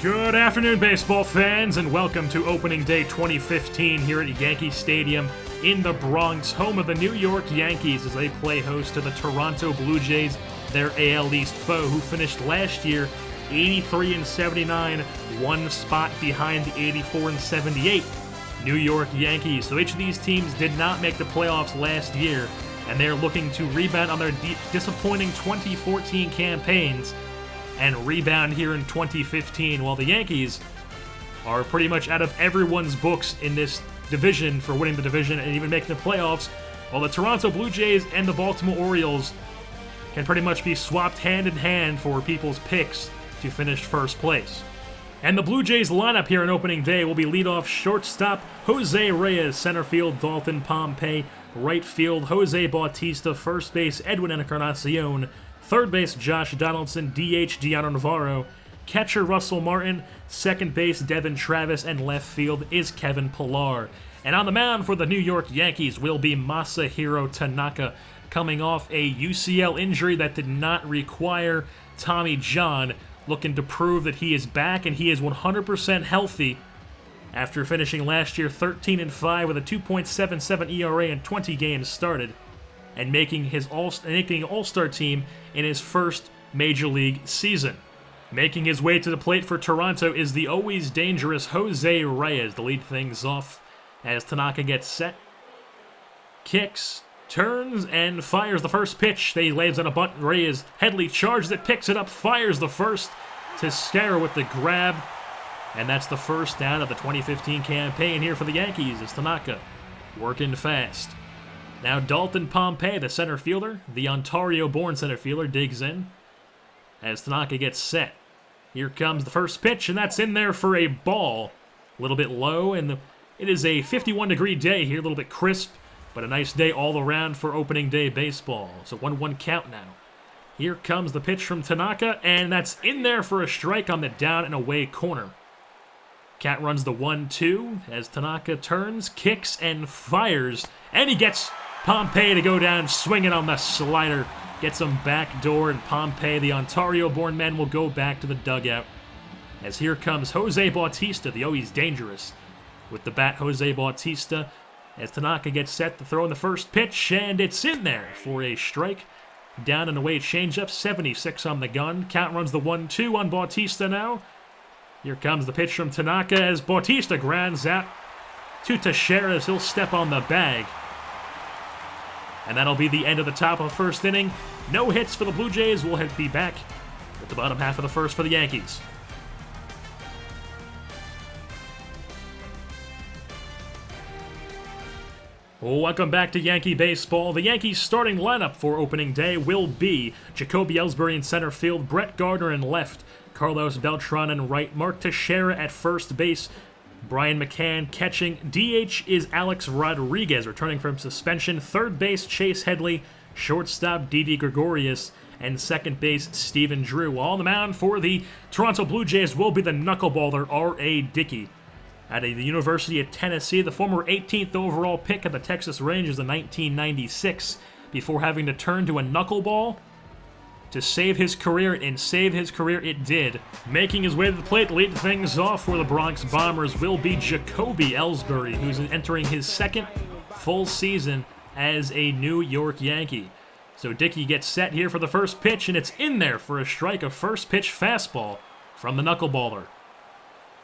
Good afternoon, baseball fans, and welcome to Opening Day 2015 here at Yankee Stadium in the Bronx, home of the New York Yankees as they play host to the Toronto Blue Jays, their AL East foe, who finished last year 83-79, one spot behind the 84-78 New York Yankees. So each of these teams did not make the playoffs last year, and they're looking to rebound on their disappointing 2014 campaigns and rebound here in 2015, while the Yankees are pretty much out of everyone's books in this division for winning the division and even making the playoffs, while the Toronto Blue Jays and the Baltimore Orioles can pretty much be swapped hand in hand for people's picks to finish first place. And the Blue Jays lineup here on opening day will be leadoff shortstop Jose Reyes, center field Dalton Pompey, right field Jose Bautista, first base Edwin Encarnacion, third base Josh Donaldson, DH Deanna Navarro, catcher Russell Martin, second base Devin Travis, and left field is Kevin Pillar. And on the mound for the New York Yankees will be Masahiro Tanaka, coming off a UCL injury that did not require Tommy John, looking to prove that he is back and he is 100% healthy after finishing last year 13-5 with a 2.77 ERA in 20 games started, and making an all-star team in his first Major League season. Making his way to the plate for Toronto is the always dangerous Jose Reyes to lead things off as Tanaka gets set, kicks, turns, and fires the first pitch. He lays on a bunt. Reyes Headley charges it, picks it up, fires the first to Scara with the grab, and that's the first down of the 2015 campaign here for the Yankees as Tanaka working fast. Now Dalton Pompey, the center fielder, the Ontario-born center fielder, digs in as Tanaka gets set. Here comes the first pitch, and that's in there for a ball. A little bit low, and it is a 51-degree day here, a little bit crisp, but a nice day all around for opening day baseball. So 1-1 count now. Here comes the pitch from Tanaka, and that's in there for a strike on the down and away corner. Cat runs the 1-2 as Tanaka turns, kicks, and fires, and he gets Pompey to go down swinging on the slider. Gets him backdoor, and Pompey, the Ontario-born man, will go back to the dugout. As here comes Jose Bautista, the always dangerous. With the bat, Jose Bautista, as Tanaka gets set to throw in the first pitch, and it's in there for a strike. Down and away changeup, 76 on the gun. Count runs the 1-2 on Bautista now. Here comes the pitch from Tanaka as Bautista grounds out to Teixeira as he'll step on the bag. And that'll be the end of the top of the first inning. No hits for the Blue Jays. We'll be back with the bottom half of the first for the Yankees. Welcome back to Yankee Baseball. The Yankees starting lineup for opening day will be Jacoby Ellsbury in center field, Brett Gardner in left, Carlos Beltran in right, Mark Teixeira at first base, Brian McCann catching. DH is Alex Rodriguez, returning from suspension. Third base, Chase Headley. Shortstop, Didi Gregorius. And second base, Stephen Drew. On the mound for the Toronto Blue Jays will be the knuckleballer R.A. Dickey. Out of the University of Tennessee, the former 18th overall pick of the Texas Rangers in 1996, before having to turn to a knuckleball to save his career, and save his career it did. Making his way to the plate, leading things off for the Bronx Bombers will be Jacoby Ellsbury, who's entering his second full season as a New York Yankee. So Dickey gets set here for the first pitch, and it's in there for a strike, a first pitch fastball from the knuckleballer.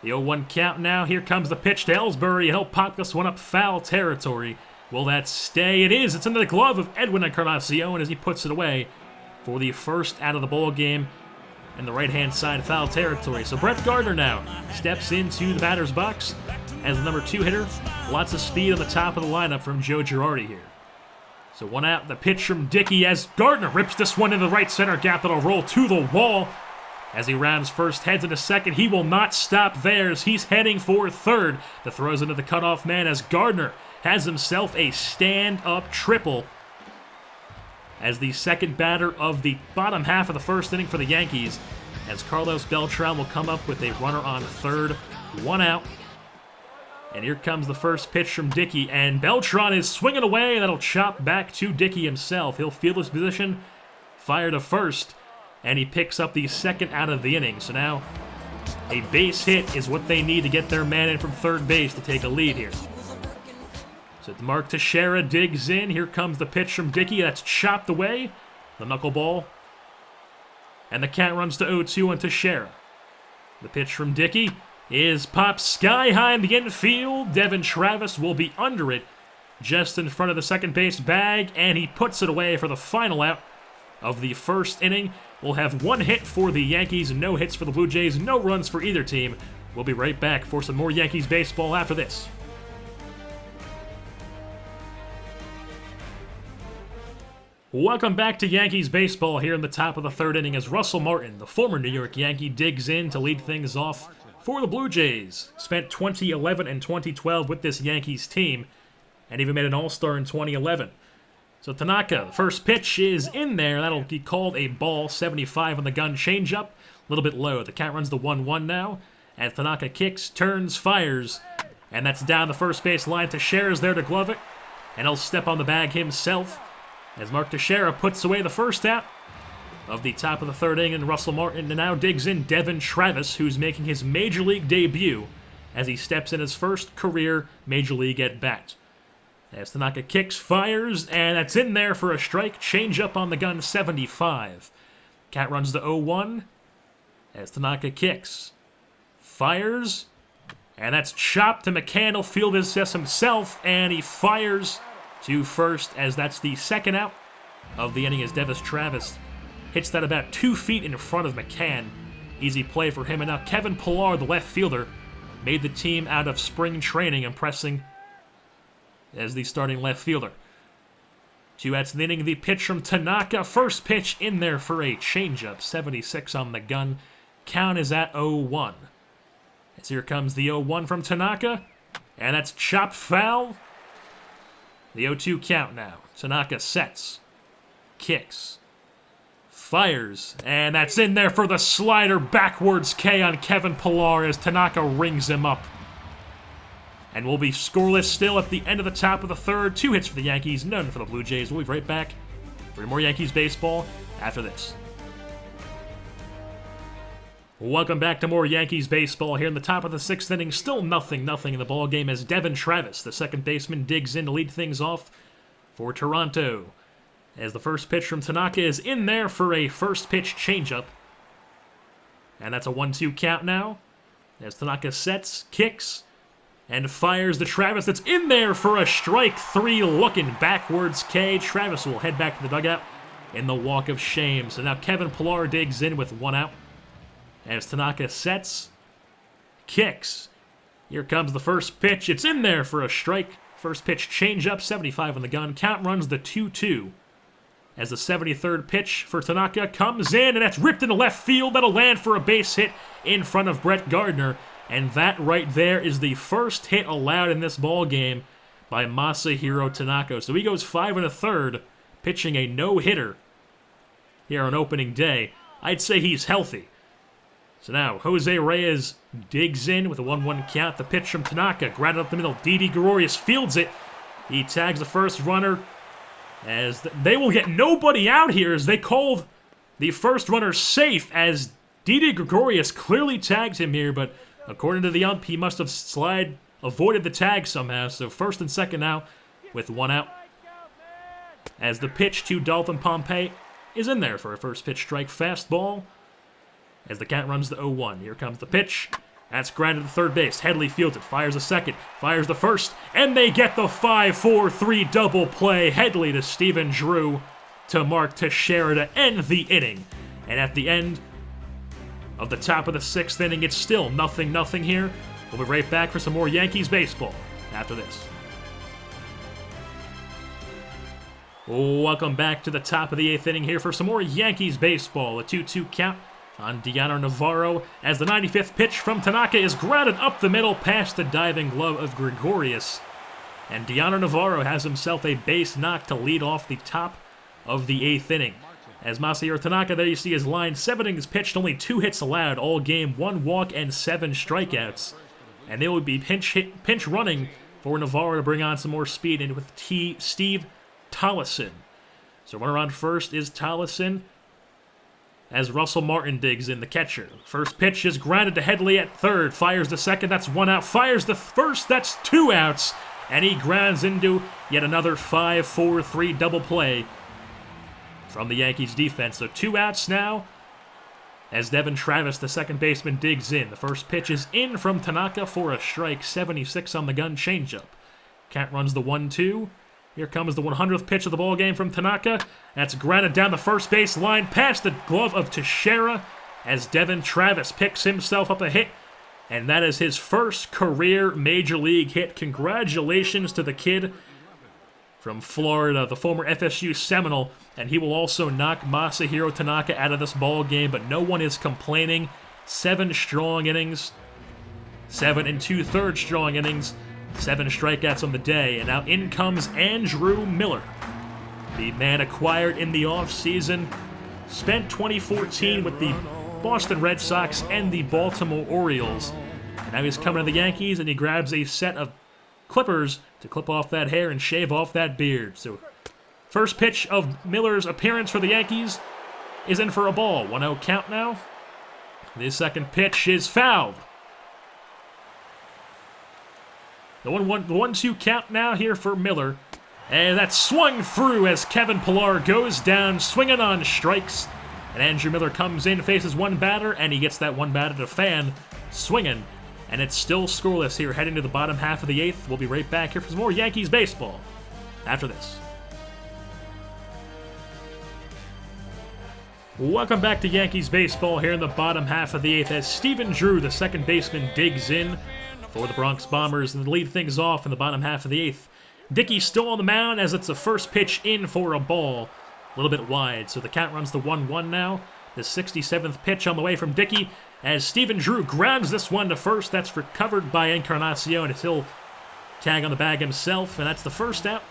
The 0-1 count now. Here comes the pitch to Ellsbury, and he'll pop this one up foul territory. Will that stay? It is. It's in the glove of Edwin Encarnacion as he puts it away for the first out of the ball game in the right-hand side foul territory. So Brett Gardner now steps into the batter's box as the number 2 hitter. Lots of speed on the top of the lineup from Joe Girardi here. So one out, the pitch from Dickey as Gardner rips this one into the right center gap. That'll roll to the wall. As he rounds first, heads into second, he will not stop there as he's heading for third. The throws into the cutoff man as Gardner has himself a stand-up triple as the second batter of the bottom half of the first inning for the Yankees, as Carlos Beltran will come up with a runner on third, one out. And here comes the first pitch from Dickey, and Beltran is swinging away, and that'll chop back to Dickey himself. He'll field his position, fire to first, and he picks up the second out of the inning. So now A base hit is what they need to get their man in from third base to take a lead here. So Mark Teixeira digs in. Here comes the pitch from Dickey. That's chopped away. The knuckleball. And the count runs to 0-2 on Teixeira. The pitch from Dickey is popped sky high in the infield. Devin Travis will be under it, just in front of the second base bag, and he puts it away for the final out of the first inning. We'll have one hit for the Yankees, no hits for the Blue Jays, no runs for either team. We'll be right back for some more Yankees baseball after this. Welcome back to Yankees baseball here in the top of the third inning as Russell Martin, the former New York Yankee, digs in to lead things off for the Blue Jays. Spent 2011 and 2012 with this Yankees team and even made an All-Star in 2011. So Tanaka, the first pitch is in there. That'll be called a ball. 75 on the gun changeup. A little bit low. The count runs the 1-1 now. As Tanaka kicks, turns, fires. And that's down the first base line. Teixeira's there to glove it. And he'll step on the bag himself as Mark Teixeira puts away the first out of the top of the third inning. And Russell Martin now digs in Devin Travis, who's making his Major League debut as he steps in his first career Major League at-bat. As Tanaka kicks, fires, and that's in there for a strike. Change up on the gun, 75. Count runs to 0-1 as Tanaka kicks, fires, and that's chopped to McCann. He'll field his himself, and he fires to first as that's the second out of the inning as Devin Travis hits that about 2 feet in front of McCann. Easy play for him, and now Kevin Pillar, the left fielder, made the team out of spring training, impressing as the starting left fielder. 2 outs in the inning, the pitch from Tanaka. First pitch in there for a changeup. 76 on the gun. Count is at 0-1. As here comes the 0-1 from Tanaka. And that's chopped foul. The 0-2 count now. Tanaka sets. Kicks. Fires. And that's in there for the slider. Backwards K on Kevin Pillar as Tanaka rings him up. And we'll be scoreless still at the end of the top of the third. 2 hits for the Yankees, none for the Blue Jays. We'll be right back for more Yankees baseball after this. Welcome back to more Yankees baseball here in the top of the sixth inning. Still nothing in the ball game as Devin Travis, the second baseman, digs in to lead things off for Toronto. As the first pitch from Tanaka is in there for a first pitch changeup. And that's a 1-2 count now. As Tanaka sets, kicks, and fires the Travis. That's in there for a strike 3, looking backwards K. Travis will head back to the dugout in the walk of shame. So now Kevin Pillar digs in with 1 out. As Tanaka sets, kicks. Here comes the first pitch. It's in there for a strike. First pitch changeup, 75 on the gun. Count runs the 2-2. As the 73rd pitch for Tanaka comes in, and that's ripped into left field. That'll land for a base hit in front of Brett Gardner. And that right there is the first hit allowed in this ball game by Masahiro Tanaka. So he goes 5 1/3, pitching a no-hitter here on opening day. I'd say he's healthy. So now Jose Reyes digs in with a 1-1 count. The pitch from Tanaka, grounded up the middle. Didi Gregorius fields it. He tags the first runner as they will get nobody out here as they called the first runner safe as Didi Gregorius clearly tagged him here, but according to the ump, he must have avoided the tag somehow. So first and second now with 1 out. As the pitch to Dalton Pompey is in there for a first pitch strike fastball. As the count runs to 0-1. Here comes the pitch. That's grounded to third base. Headley fields it. Fires a second. Fires the first. And they get the 5-4-3 double play. Headley to Stephen Drew to Mark Teixeira to end the inning. And at the end of the top of the sixth inning, it's still 0-0 here. We'll be right back for some more Yankees baseball after this. Welcome back to the top of the eighth inning here for some more Yankees baseball. A 2-2 count on Diana Navarro as the 95th pitch from Tanaka is grounded up the middle past the diving glove of Gregorius. And Diana Navarro has himself a base knock to lead off the top of the eighth inning. As Masahiro Tanaka, there you see his line, 7 innings pitched, only 2 hits allowed all game, 1 walk and 7 strikeouts. And they will be pinch running for Navarro to bring on some more speed in with Steve Tollison. So runner on first is Tollison. as Russell Martin digs in, the catcher. First pitch is grounded to Headley at third. Fires the second, that's 1 out. Fires the first, that's 2 outs. And he grounds into yet another 5-4-3 double play from the Yankees defense. So 2 outs now as Devin Travis, the second baseman, digs in. The first pitch is in from Tanaka for a strike. 76 on the gun, changeup. Count runs the 1-2. Here comes the 100th pitch of the ballgame from Tanaka. That's grounded down the first base line past the glove of Teixeira as Devin Travis picks himself up a hit. And that is his first career Major League hit. Congratulations to the kid from Florida, the former FSU Seminole. And he will also knock Masahiro Tanaka out of this ballgame, but no one is complaining. 7 strong innings. 7 2/3 strong innings. 7 strikeouts on the day, and now in comes Andrew Miller. The man acquired in the offseason, spent 2014 with the Boston Red Sox and the Baltimore Orioles. And now he's coming to the Yankees, and he grabs a set of clippers to clip off that hair and shave off that beard. So first pitch of Miller's appearance for the Yankees is in for a ball. 1-0 count now. The second pitch is fouled. The 1-2 count now here for Miller. And that's swung through as Kevin Pillar goes down, swinging on strikes. And Andrew Miller comes in, faces one batter, and he gets that one batter to fan, swinging. And it's still scoreless here, heading to the bottom half of the 8th. We'll be right back here for some more Yankees baseball after this. Welcome back to Yankees baseball here in the bottom half of the 8th as Stephen Drew, the second baseman, digs in for the Bronx Bombers and lead things off in the bottom half of the 8th. Dickey's still on the mound as it's the first pitch in for a ball. A little bit wide, so the count runs the 1-1 now. The 67th pitch on the way from Dickey as Stephen Drew grounds this one to first. That's recovered by Encarnacion as he'll tag on the bag himself, and that's the first out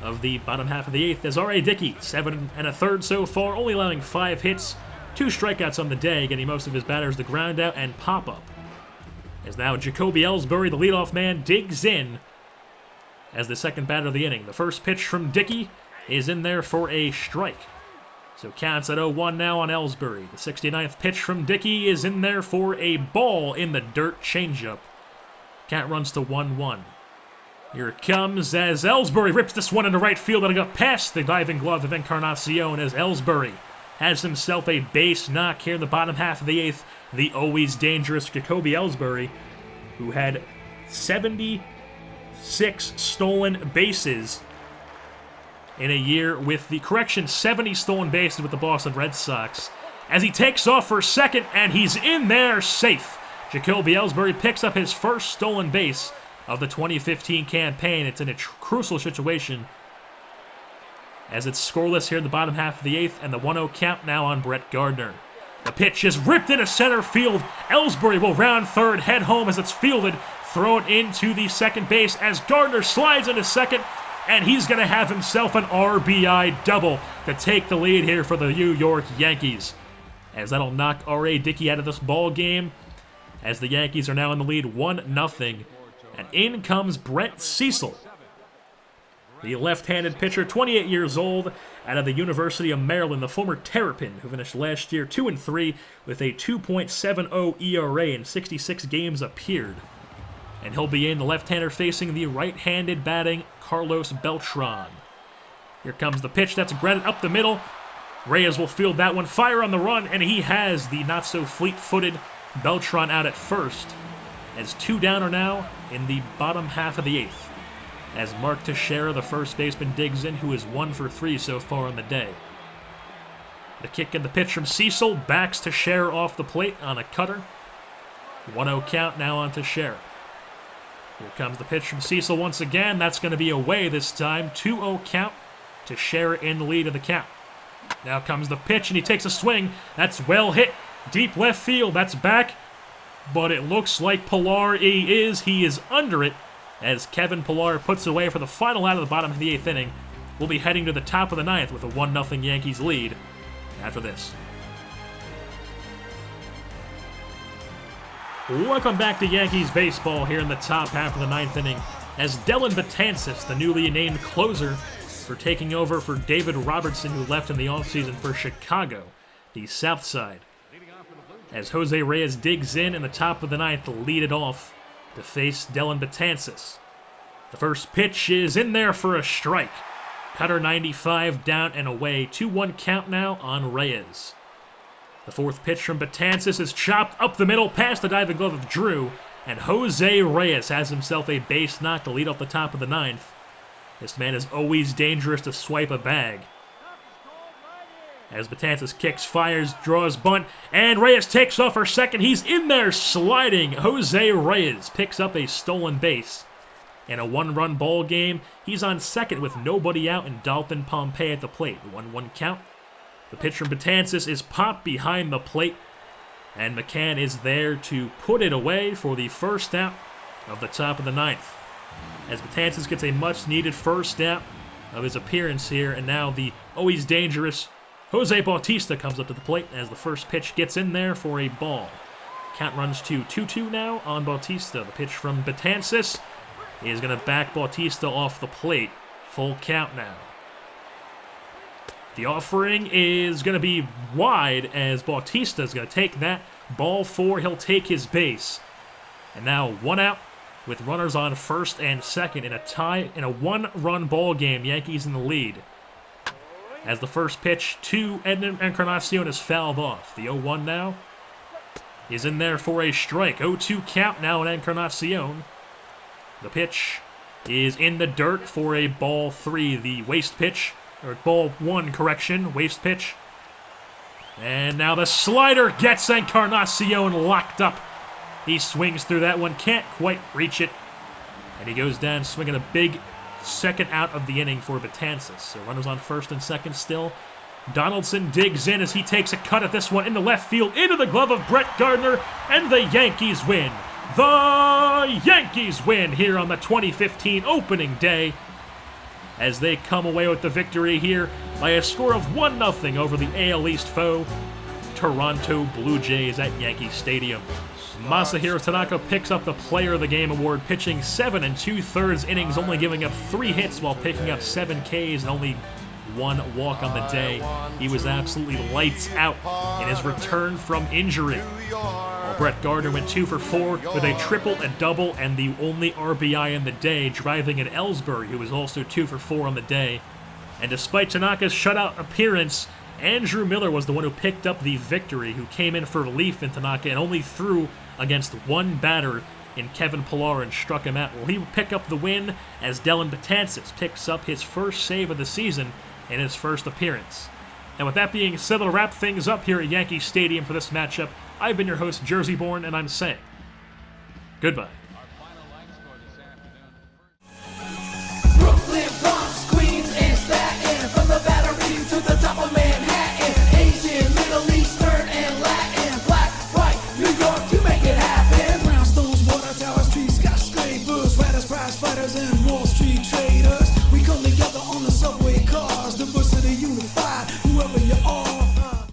of the bottom half of the 8th as R.A. Dickey, 7 1/3 so far, only allowing 5 hits, 2 strikeouts on the day, getting most of his batters the ground out and pop-up. As now Jacoby Ellsbury, the leadoff man, digs in as the second batter of the inning. The first pitch from Dickey is in there for a strike. So counts at 0-1 now on Ellsbury. The 69th pitch from Dickey is in there for a ball in the dirt, changeup. Count runs to 1-1. Here it comes as Ellsbury rips this one into right field, and it got past the diving glove of Encarnacion as Ellsbury has himself a base knock here in the bottom half of the 8th. The always dangerous Jacoby Ellsbury, who had 76 stolen bases in a year with the 70 stolen bases with the Boston Red Sox. As he takes off for second, and he's in there safe. Jacoby Ellsbury picks up his first stolen base of the 2015 campaign. It's in a crucial situation as it's scoreless here in the bottom half of the 8th, and the 1-0 count now on Brett Gardner. The pitch is ripped into center field. Ellsbury will round third, head home as it's fielded, thrown into the second base as Gardner slides into second, and he's going to have himself an RBI double to take the lead here for the New York Yankees. As that'll knock R.A. Dickey out of this ball game, as the Yankees are now in the lead 1-0. And in comes Brent Cecil, the left-handed pitcher, 28 years old, out of the University of Maryland, the former Terrapin, who finished last year 2-3 with a 2.70 ERA in 66 games appeared. And he'll be in, the left-hander facing the right-handed batting Carlos Beltran. Here comes the pitch, that's grounded up the middle. Reyes will field that one, fire on the run, and he has the not-so-fleet-footed Beltran out at first. As 2 down are now in the bottom half of the 8th. As Mark Teixeira, the first baseman, digs in, who is 1 for 3 so far on the day. The kick and the pitch from Cecil backs Teixeira off the plate on a cutter. 1-0 count now on Teixeira. Here comes the pitch from Cecil once again. That's going to be away this time. 2-0 count. Teixeira in the lead of the count. Now comes the pitch, and he takes a swing. That's well hit. Deep left field. That's back. But it looks like Pillar he is under it, as Kevin Pillar puts it away for the final out of the bottom of the 8th inning. We'll be heading to the top of the 9th with a 1-0 Yankees lead after this. Welcome back to Yankees baseball here in the top half of the 9th inning, as Dellin Betances, the newly named closer, for taking over for David Robertson, who left in the offseason for Chicago. the south side. As Jose Reyes digs in the top of the ninth to lead it off to face Dellin Betances. The first pitch is in there for a strike. Cutter 95 down and away. 2-1 count now on Reyes. The fourth pitch from Betances is chopped up the middle past the diving glove of Drew, and Jose Reyes has himself a base knock to lead off the top of the ninth. This man is always dangerous to swipe a bag. As Betances kicks, fires, draws bunt, and Reyes takes off for second. He's in there sliding. Jose Reyes picks up a stolen base. In a one-run ball game, he's on second with nobody out and Dalton Pompey at the plate. 1-1 count. The pitch from Betances is popped behind the plate, and McCann is there to put it away for the first out of the top of the ninth. As Betances gets a much-needed first out of his appearance here, and now the always dangerous Jose Bautista comes up to the plate as the first pitch gets in there for a ball. Count runs to 2-2 now on Bautista. The pitch from Betances is going to back Bautista off the plate. Full count now. The offering is going to be wide as Bautista is going to take that. Ball 4, he'll take his base. And now 1 out with runners on first and second in a tie in a one-run ball game. Yankees in the lead. As the first pitch to Encarnacion is fouled off. The 0-1 now is in there for a strike. 0-2 count now on Encarnacion. The pitch is in the dirt for a ball 3. The waste pitch, or ball 1, correction, waste pitch. And now the slider gets Encarnacion locked up. He swings through that one, can't quite reach it. And he goes down swinging a big second out of the inning for Betances. So runners on first and second still. Donaldson digs in as he takes a cut at this one in the left field into the glove of Brett Gardner, and the Yankees win. The Yankees win here on the 2015 opening day as they come away with the victory here by a score of 1-0 over the AL East foe, Toronto Blue Jays at Yankee Stadium. Masahiro Tanaka picks up the Player of the Game award, pitching 7 2/3 innings, only giving up 3 hits while picking up 7 Ks and only 1 walk on the day. He was absolutely lights out in his return from injury. While Brett Gardner went 2 for 4 with a triple, a double, and the only RBI in the day, driving in Ellsbury, who was also 2 for 4 on the day. And despite Tanaka's shutout appearance, Andrew Miller was the one who picked up the victory, who came in for relief in Tanaka and only threw against one batter in Kevin Pillar and struck him out. Well, he will pick up the win as Dellin Betances picks up his first save of the season in his first appearance. And with that being said, we'll wrap things up here at Yankee Stadium for this matchup. I've been your host, JerseyBorn, and I'm saying goodbye. Brooklyn, Bronx, Queens, and Staten, from the Battery to the top of Manhattan, Asian, Middle Eastern, and Latin, black, white, New York, you make it happen. Brownstones, water towers, trees, skyscrapers, riders, prize fighters, and Wall Street traders. We come together on the subway.